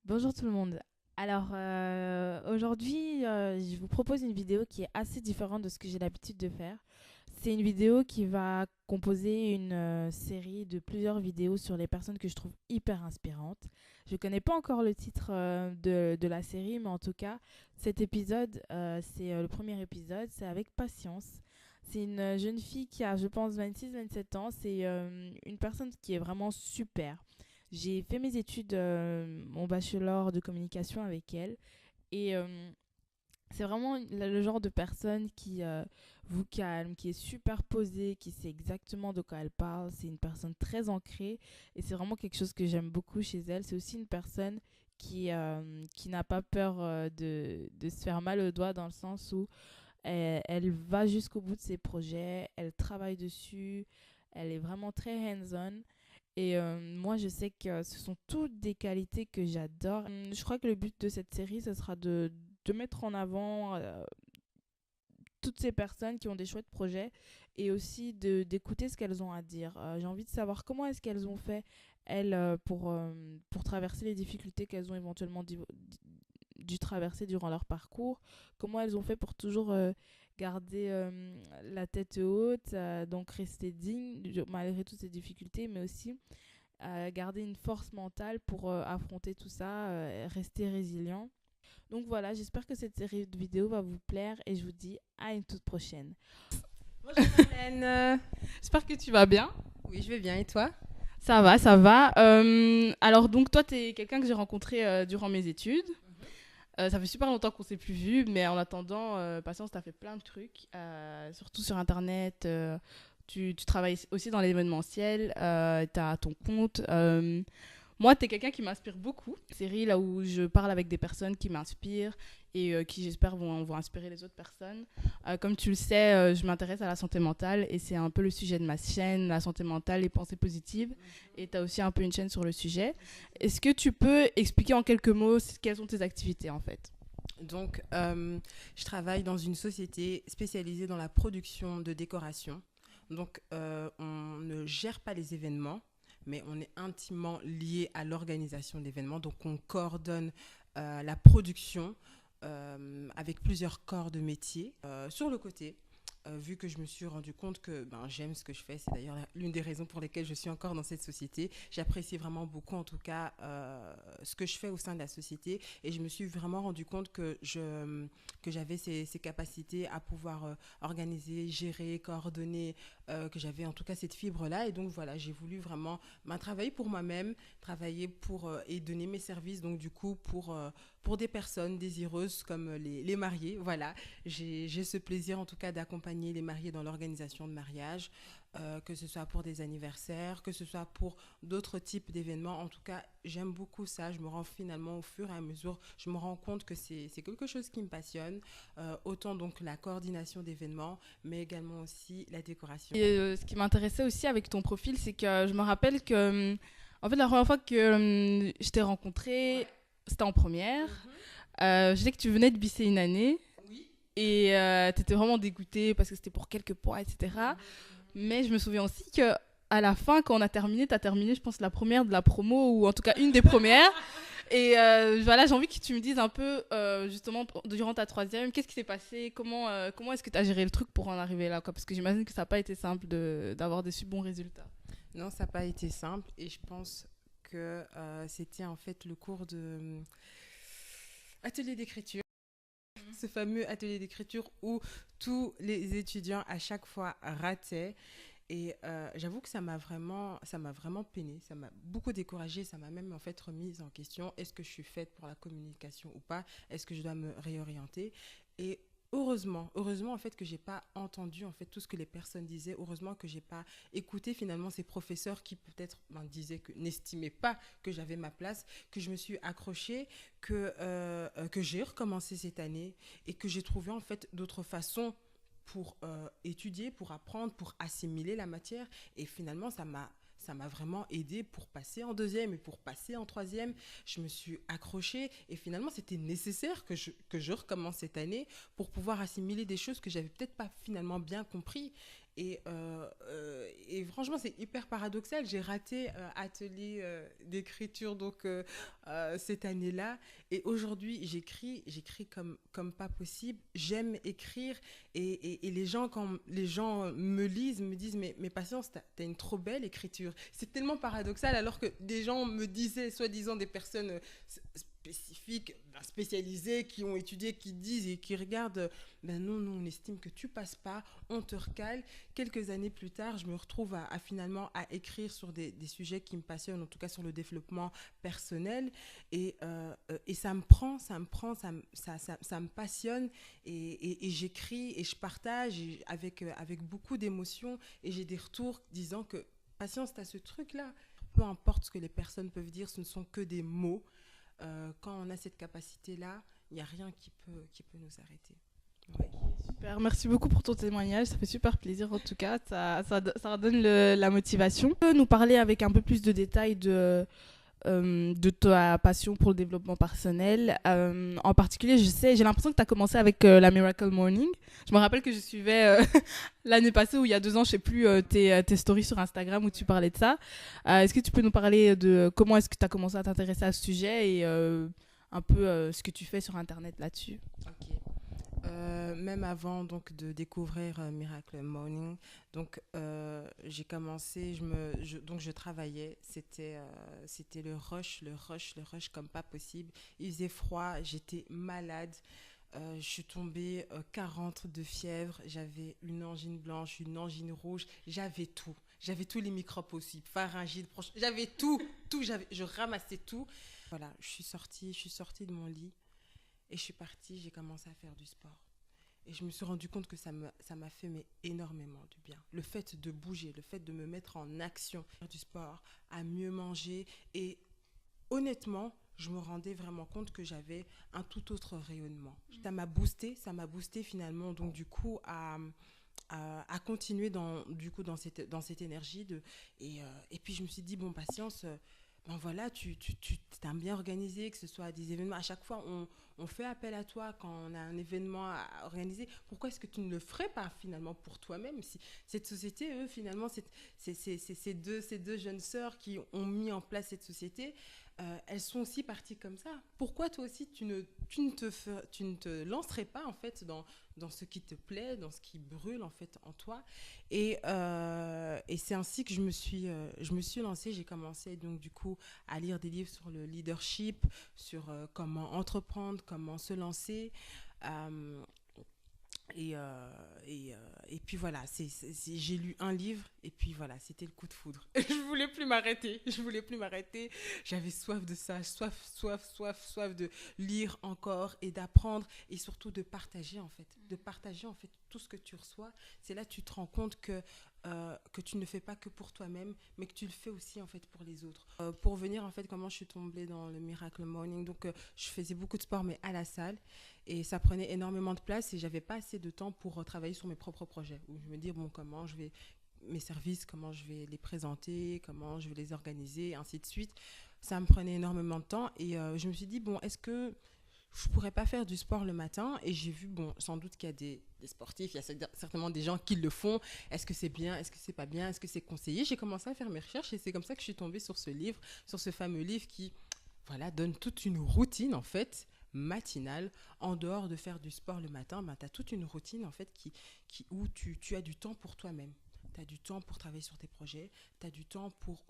Bonjour tout le monde. Alors aujourd'hui, je vous propose une vidéo qui est assez différente de ce que j'ai l'habitude de faire. C'est une vidéo qui va composer une série de plusieurs vidéos sur les personnes que je trouve hyper inspirantes. Je ne connais pas encore le titre de la série, mais en tout cas, cet épisode, c'est le premier épisode, c'est avec Patience. C'est une jeune fille qui a, je pense, 26-27 ans. C'est une personne qui est vraiment super. J'ai fait mes études, mon bachelor de communication avec elle. Et c'est vraiment le genre de personne qui vous calme, qui est super posée, qui sait exactement de quoi elle parle. C'est une personne très ancrée. Et c'est vraiment quelque chose que j'aime beaucoup chez elle. C'est aussi une personne qui n'a pas peur de se faire mal au doigt dans le sens où elle va jusqu'au bout de ses projets, elle travaille dessus, elle est vraiment très hands-on. Et moi, je sais que ce sont toutes des qualités que j'adore. Je crois que le but de cette série, ce sera de mettre en avant toutes ces personnes qui ont des chouettes projets et aussi d'écouter ce qu'elles ont à dire. J'ai envie de savoir comment est-ce qu'elles ont fait, elles, pour traverser les difficultés qu'elles ont éventuellement dû traverser durant leur parcours, comment elles ont fait pour toujours garder la tête haute, donc rester digne malgré toutes ces difficultés, mais aussi garder une force mentale pour affronter tout ça, rester résilient. Donc voilà, j'espère que cette série de vidéos va vous plaire et je vous dis à une toute prochaine. Bonjour Marlène. J'espère que tu vas bien. Oui, je vais bien et toi? Ça va, ça va. Alors donc toi, tu es quelqu'un que j'ai rencontré durant mes études. Ça fait super longtemps qu'on s'est plus vu, mais en attendant, Patience, t'as fait plein de trucs, surtout sur Internet. Tu travailles aussi dans l'événementiel, t'as ton compte. Moi, t'es quelqu'un qui m'inspire beaucoup. Série là où je parle avec des personnes qui m'inspirent et qui, j'espère, vont inspirer les autres personnes. Comme tu le sais, je m'intéresse à la santé mentale et c'est un peu le sujet de ma chaîne, la santé mentale, les pensées positives. Et tu as aussi un peu une chaîne sur le sujet. Est-ce que tu peux expliquer en quelques mots quelles sont tes activités en fait? Donc, je travaille dans une société spécialisée dans la production de décorations. Donc, on ne gère pas les événements, mais on est intimement lié à l'organisation d'événements. Donc, on coordonne la production avec plusieurs corps de métier. Sur le côté, vu que je me suis rendu compte que j'aime ce que je fais, c'est d'ailleurs l'une des raisons pour lesquelles je suis encore dans cette société. J'apprécie vraiment beaucoup, en tout cas, ce que je fais au sein de la société, et je me suis vraiment rendu compte que j'avais ces capacités à pouvoir organiser, gérer, coordonner, que j'avais en tout cas cette fibre-là, et donc voilà, j'ai voulu vraiment travailler pour moi-même, travailler pour et donner mes services, donc du coup pour des personnes désireuses comme les mariés, voilà. J'ai ce plaisir en tout cas d'accompagner les mariés dans l'organisation de mariage, que ce soit pour des anniversaires, que ce soit pour d'autres types d'événements. En tout cas, j'aime beaucoup ça. Je me rends finalement au fur et à mesure, je me rends compte que c'est quelque chose qui me passionne. Autant donc la coordination d'événements, mais également aussi la décoration. Et ce qui m'intéressait aussi avec ton profil, c'est que je me rappelle que, en fait, la première fois que je t'ai rencontré, c'était en première. Je sais que tu venais de bisser une année Oui. et tu étais vraiment dégoûtée parce que c'était pour quelques points, etc. Mais je me souviens aussi que à la fin, quand on a terminé, tu as terminé, je pense, la première de la promo, ou en tout cas une des premières. Et voilà, j'ai envie que tu me dises un peu, justement, durant ta troisième, qu'est-ce qui s'est passé, comment est-ce que tu as géré le truc pour en arriver là, quoi, parce que j'imagine que ça n'a pas été simple d'avoir des si bons résultats. Non, ça n'a pas été simple, et je pense que c'était en fait le cours de atelier d'écriture. Ce fameux atelier d'écriture où tous les étudiants à chaque fois rataient. Et j'avoue que ça m'a vraiment peiné, ça m'a beaucoup découragée, ça m'a même en fait remise en question. Est-ce que je suis faite pour la communication ou pas? Est-ce que je dois me réorienter? Et heureusement en fait que j'ai pas entendu en fait tout ce que les personnes disaient. Heureusement que j'ai pas écouté finalement ces professeurs qui peut-être disaient que n'estimaient pas que j'avais ma place, que je me suis accrochée, que j'ai recommencé cette année et que j'ai trouvé en fait d'autres façons pour étudier, pour apprendre, pour assimiler la matière. Et finalement, ça m'a vraiment aidé pour passer en deuxième et pour passer en troisième. Je me suis accrochée et finalement, c'était nécessaire que je recommence cette année pour pouvoir assimiler des choses que j'avais peut-être pas finalement bien compris. Et franchement, c'est hyper paradoxal. J'ai raté atelier d'écriture cette année-là. Et aujourd'hui, j'écris comme pas possible. J'aime écrire. Et quand les gens me lisent, me disent, mais Patience, t'as une trop belle écriture. C'est tellement paradoxal, alors que des gens me disaient, soi-disant des personnes spécifiques, spécialisées, qui ont étudié, qui disent et qui regardent, non, on estime que tu passes pas, on te recale. Quelques années plus tard, je me retrouve finalement à écrire sur des sujets qui me passionnent, en tout cas sur le développement personnel. Et ça me prend, ça me passionne. Et j'écris et je partage avec beaucoup d'émotion. Et j'ai des retours disant que Patience, t'as ce truc-là. Peu importe ce que les personnes peuvent dire, ce ne sont que des mots. Quand on a cette capacité-là, il n'y a rien qui peut nous arrêter. Ouais. Super, merci beaucoup pour ton témoignage, ça fait super plaisir en tout cas, ça redonne la motivation. Tu peux nous parler avec un peu plus de détails de ta passion pour le développement personnel. En particulier, j'ai l'impression que tu as commencé avec la Miracle Morning. Je me rappelle que je suivais l'année passée ou il y a 2 ans, je sais plus, tes stories sur Instagram où tu parlais de ça. Est-ce que tu peux nous parler de comment est-ce que tu as commencé à t'intéresser à ce sujet et un peu ce que tu fais sur Internet là-dessus? Ok. Même avant donc de découvrir Miracle Morning, donc j'ai commencé, je travaillais, c'était le rush comme pas possible. Il faisait froid, j'étais malade. Je suis tombée 40 de fièvre, j'avais une angine blanche, une angine rouge, j'avais tous les microbes possibles, pharyngite, j'avais tout, je ramassais tout. Voilà, je suis sortie de mon lit et je suis partie, j'ai commencé à faire du sport. Et je me suis rendu compte que ça m'a fait énormément du bien. Le fait de bouger, le fait de me mettre en action, faire du sport, à mieux manger. Et honnêtement, je me rendais vraiment compte que j'avais un tout autre rayonnement. Ça m'a boosté finalement, donc du coup, à continuer dans cette énergie. Et puis je me suis dit, bon, Patience, voilà, tu t'as bien organisé, que ce soit des événements. À chaque fois, on fait appel à toi quand on a un événement à organiser. Pourquoi est-ce que tu ne le ferais pas finalement pour toi-même? Si cette société, eux, finalement, ces deux jeunes sœurs qui ont mis en place cette société, elles sont aussi parties comme ça. Pourquoi toi aussi tu ne te lancerais pas en fait dans ce qui te plaît, dans ce qui brûle en fait en toi? Et c'est ainsi que je me suis lancée. J'ai commencé donc du coup à lire des livres sur le leadership, sur comment entreprendre, comment se lancer. Et puis voilà, j'ai lu un livre et puis voilà, c'était le coup de foudre. Je voulais plus m'arrêter. J'avais soif de ça, soif de lire encore et d'apprendre et surtout de partager en fait. De partager en fait tout ce que tu reçois. C'est là que tu te rends compte que tu ne fais pas que pour toi-même, mais que tu le fais aussi en fait pour les autres. Pour venir en fait, comment je suis tombée dans le Miracle Morning, donc je faisais beaucoup de sport mais à la salle. Et ça prenait énormément de place et j'avais pas assez de temps pour travailler sur mes propres projets. Où je me dis, bon, mes services, comment je vais les présenter, comment je vais les organiser, ainsi de suite. Ça me prenait énormément de temps et je me suis dit, bon, est-ce que je pourrais pas faire du sport le matin? Et j'ai vu, bon, sans doute qu'il y a des sportifs, il y a certainement des gens qui le font. Est-ce que c'est bien? Est-ce que c'est pas bien? Est-ce que c'est conseillé? J'ai commencé à faire mes recherches et c'est comme ça que je suis tombée sur ce livre, sur ce fameux livre qui, voilà, donne toute une routine en fait, matinale. En dehors de faire du sport le matin, tu as toute une routine en fait où tu as du temps pour toi-même. Tu as du temps pour travailler sur tes projets, tu as du temps pour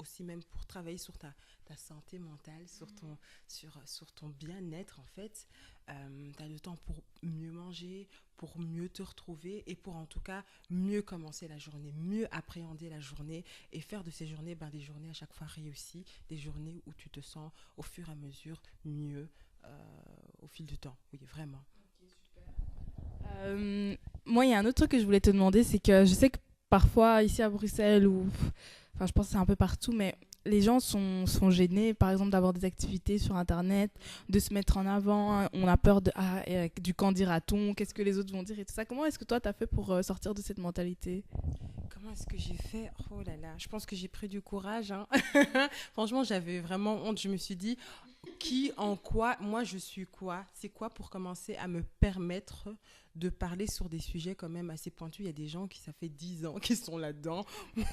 travailler sur ta santé mentale, sur ton bien-être en fait. Tu as le temps pour mieux manger, pour mieux te retrouver et pour en tout cas mieux commencer la journée, mieux appréhender la journée et faire de ces journées des journées à chaque fois réussies, des journées où tu te sens au fur et à mesure mieux au fil du temps. Oui, vraiment. Okay, super. Moi, il y a un autre truc que je voulais te demander, c'est que je sais que parfois ici à Bruxelles ou je pense que c'est un peu partout, mais les gens sont gênés, par exemple, d'avoir des activités sur Internet, de se mettre en avant. On a peur du qu'en dira-t-on, qu'est-ce que les autres vont dire et tout ça. Comment est-ce que toi, tu as fait pour sortir de cette mentalité? Comment Comment est-ce que j'ai fait? Oh là là, je pense que j'ai pris du courage, hein. Franchement, j'avais vraiment honte. Je me suis dit, qui, en quoi, moi je suis quoi? C'est quoi pour commencer à me permettre de parler sur des sujets quand même assez pointus? Il y a des gens qui, ça fait 10 ans qui sont là-dedans.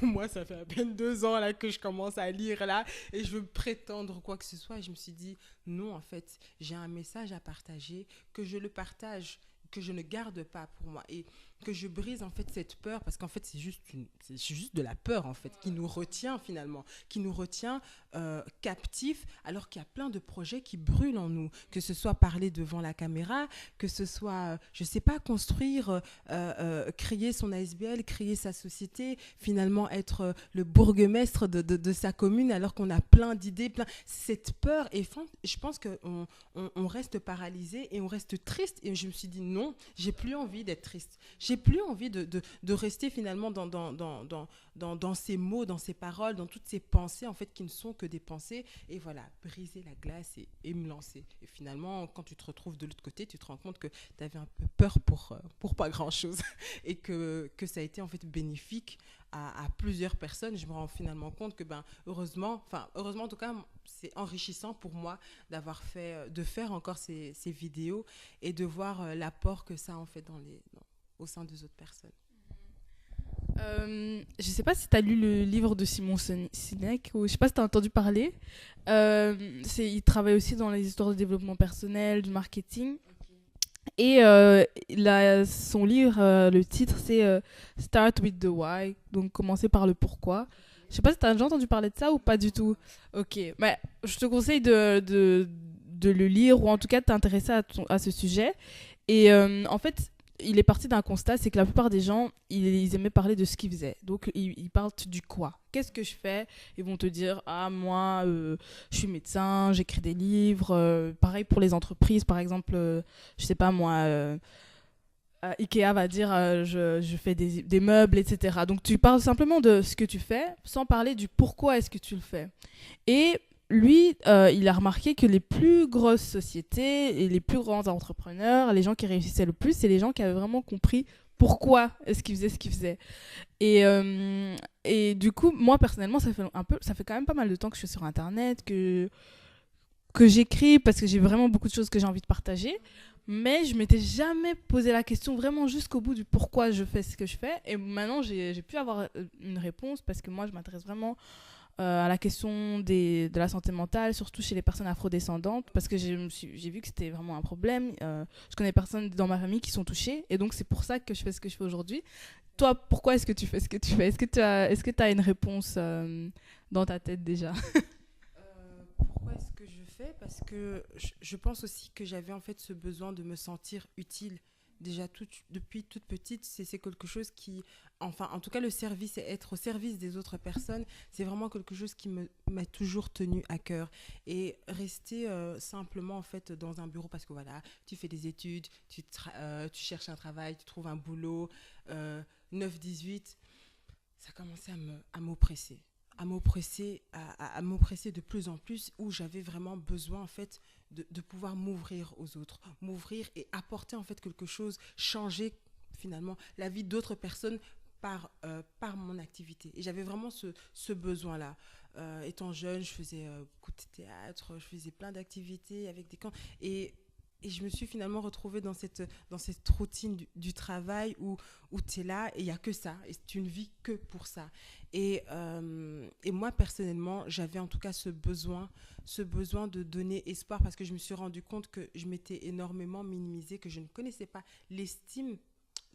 Moi, ça fait à peine 2 ans là que je commence à lire là et je veux prétendre quoi que ce soit. Et je me suis dit, non, en fait, j'ai un message à partager, que je le partage, que je ne garde pas pour moi et que je brise en fait cette peur, parce qu'en fait c'est juste de la peur en fait qui nous retient finalement, qui nous retient captifs, alors qu'il y a plein de projets qui brûlent en nous, que ce soit parler devant la caméra, que ce soit je sais pas, construire créer son ASBL, créer sa société, finalement être le bourgmestre de sa commune, alors qu'on a plein d'idées, plein cette peur. Et je pense qu'on on reste paralysé et on reste triste. Et je me suis dit non, j'ai plus envie d'être triste. J'ai plus envie de rester finalement dans ces mots, dans ces paroles, dans toutes ces pensées en fait qui ne sont que des pensées. Et voilà, briser la glace et me lancer. Et finalement, quand tu te retrouves de l'autre côté, tu te rends compte que tu avais un peu peur pour pas grand-chose. Et que ça a été en fait bénéfique à plusieurs personnes. Je me rends finalement compte que heureusement en tout cas, c'est enrichissant pour moi de faire encore ces vidéos et de voir l'apport que ça en fait au sein des autres personnes. Je sais pas si tu as lu le livre de Simon Sinek, ou je sais pas si tu as entendu parler. Il travaille aussi dans les histoires de développement personnel, du marketing. Et son livre, le titre, c'est Start with the Why, donc commencer par le pourquoi. Je sais pas si tu as déjà entendu parler de ça ou pas du tout. Ok, mais je te conseille de le lire, ou en tout cas de t'intéresser à ce sujet. Et en fait, il est parti d'un constat, c'est que la plupart des gens, ils aimaient parler de ce qu'ils faisaient. Donc, ils parlent du quoi. Qu'est-ce que je fais? Ils vont te dire, ah, moi, je suis médecin, j'écris des livres. Pareil pour les entreprises, par exemple, je sais pas moi, Ikea va dire, je fais des meubles, etc. Donc, tu parles simplement de ce que tu fais, sans parler du pourquoi est-ce que tu le fais. Et lui, il a remarqué que les plus grosses sociétés et les plus grands entrepreneurs, les gens qui réussissaient le plus, c'est les gens qui avaient vraiment compris pourquoi est-ce qu'ils faisaient ce qu'ils faisaient. Et du coup, moi personnellement, ça fait quand même pas mal de temps que je suis sur Internet, que j'écris, parce que j'ai vraiment beaucoup de choses que j'ai envie de partager. Mais je m'étais jamais posé la question vraiment jusqu'au bout du pourquoi je fais ce que je fais. Et maintenant, j'ai pu avoir une réponse, parce que moi, je m'intéresse vraiment à la question de la santé mentale, surtout chez les personnes afrodescendantes, parce que j'ai vu que c'était vraiment un problème. Je connais des personnes dans ma famille qui sont touchées, et donc c'est pour ça que je fais ce que je fais aujourd'hui. Toi, pourquoi est-ce que tu fais ce que tu fais? Est-ce que tu as une réponse dans ta tête déjà? Pourquoi est-ce que je fais? Parce que je pense aussi que j'avais en fait ce besoin de me sentir utile. Déjà depuis toute petite, c'est quelque chose qui, enfin en tout cas le service et être au service des autres personnes, c'est vraiment quelque chose qui m'a toujours tenu à cœur. Et rester simplement en fait dans un bureau, parce que voilà, tu fais des études, tu cherches un travail, tu trouves un boulot, 9-18, ça commençait à m'oppresser. À m'oppresser de plus en plus, où j'avais vraiment besoin en fait de pouvoir m'ouvrir aux autres, m'ouvrir et apporter en fait quelque chose, changer finalement la vie d'autres personnes par mon activité. Et j'avais vraiment ce besoin-là. Étant jeune, je faisais beaucoup de théâtre, je faisais plein d'activités avec des camps. Et je me suis finalement retrouvée dans cette routine du travail où tu es là et il n'y a que ça. Et tu ne vis que pour ça. Et moi, personnellement, j'avais en tout cas ce besoin de donner espoir, parce que je me suis rendu compte que je m'étais énormément minimisée, que je ne connaissais pas l'estime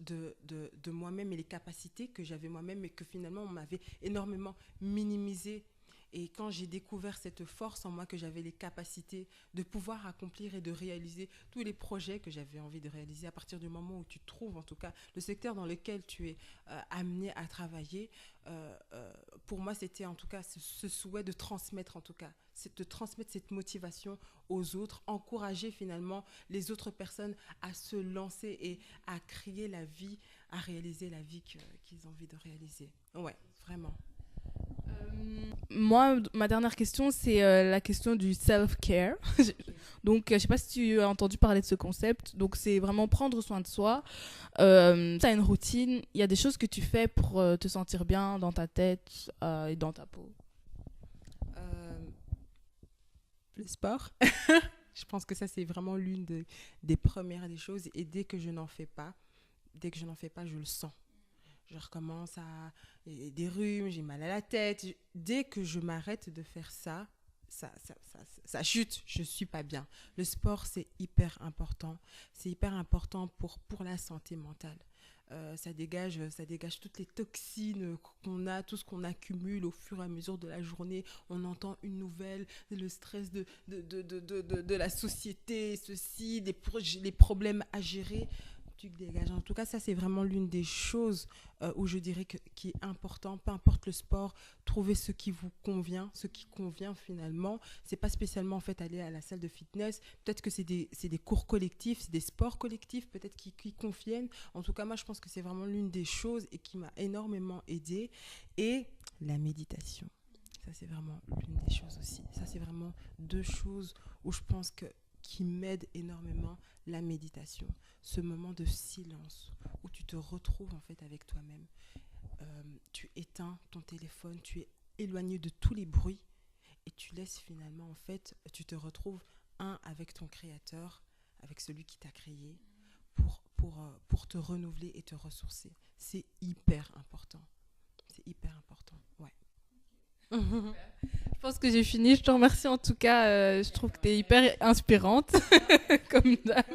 de moi-même et les capacités que j'avais moi-même, et que finalement, on m'avait énormément minimisée. Et quand j'ai découvert cette force en moi, que j'avais les capacités de pouvoir accomplir et de réaliser tous les projets que j'avais envie de réaliser, à partir du moment où tu trouves en tout cas le secteur dans lequel tu es amené à travailler, pour moi c'était en tout cas ce souhait de transmettre, en tout cas de transmettre cette motivation aux autres, encourager finalement les autres personnes à se lancer et à créer la vie, à réaliser la vie qu'ils ont envie de réaliser. Ouais, vraiment. Moi, ma dernière question, c'est la question du self-care. Donc, je ne sais pas si tu as entendu parler de ce concept. Donc, c'est vraiment prendre soin de soi. Tu as une routine. Il y a des choses que tu fais pour te sentir bien dans ta tête et dans ta peau. Le sport. Je pense que ça, c'est vraiment des premières des choses. Et dès que je n'en fais pas, je le sens. Je recommence à des rhumes, j'ai mal à la tête. Dès que je m'arrête de faire ça chute, je ne suis pas bien. Le sport, c'est hyper important. C'est hyper important pour la santé mentale. Ça dégage toutes les toxines qu'on a, tout ce qu'on accumule au fur et à mesure de la journée. On entend une nouvelle, le stress de la société, ceci, les problèmes à gérer. Tu dégages. En tout cas, ça, c'est vraiment l'une des choses où je dirais qui est important. Peu importe le sport, trouver ce qui vous convient, ce qui convient finalement. C'est pas spécialement en fait aller à la salle de fitness. Peut-être que c'est des cours collectifs, c'est des sports collectifs, peut-être qui conviennent. En tout cas, moi, je pense que c'est vraiment l'une des choses et qui m'a énormément aidée. Et la méditation. Ça, c'est vraiment l'une des choses aussi. Ça, c'est vraiment deux choses où je pense qui m'aident énormément, la méditation. Ce moment de silence où tu te retrouves en fait avec toi-même. Tu éteins ton téléphone, tu es éloigné de tous les bruits et tu laisses finalement en fait, tu te retrouves avec ton créateur, avec celui qui t'a créé pour te renouveler et te ressourcer. C'est hyper important. C'est hyper important, ouais. Je pense que j'ai fini. Je te remercie en tout cas. Je trouve que tu es hyper inspirante, comme d'hab.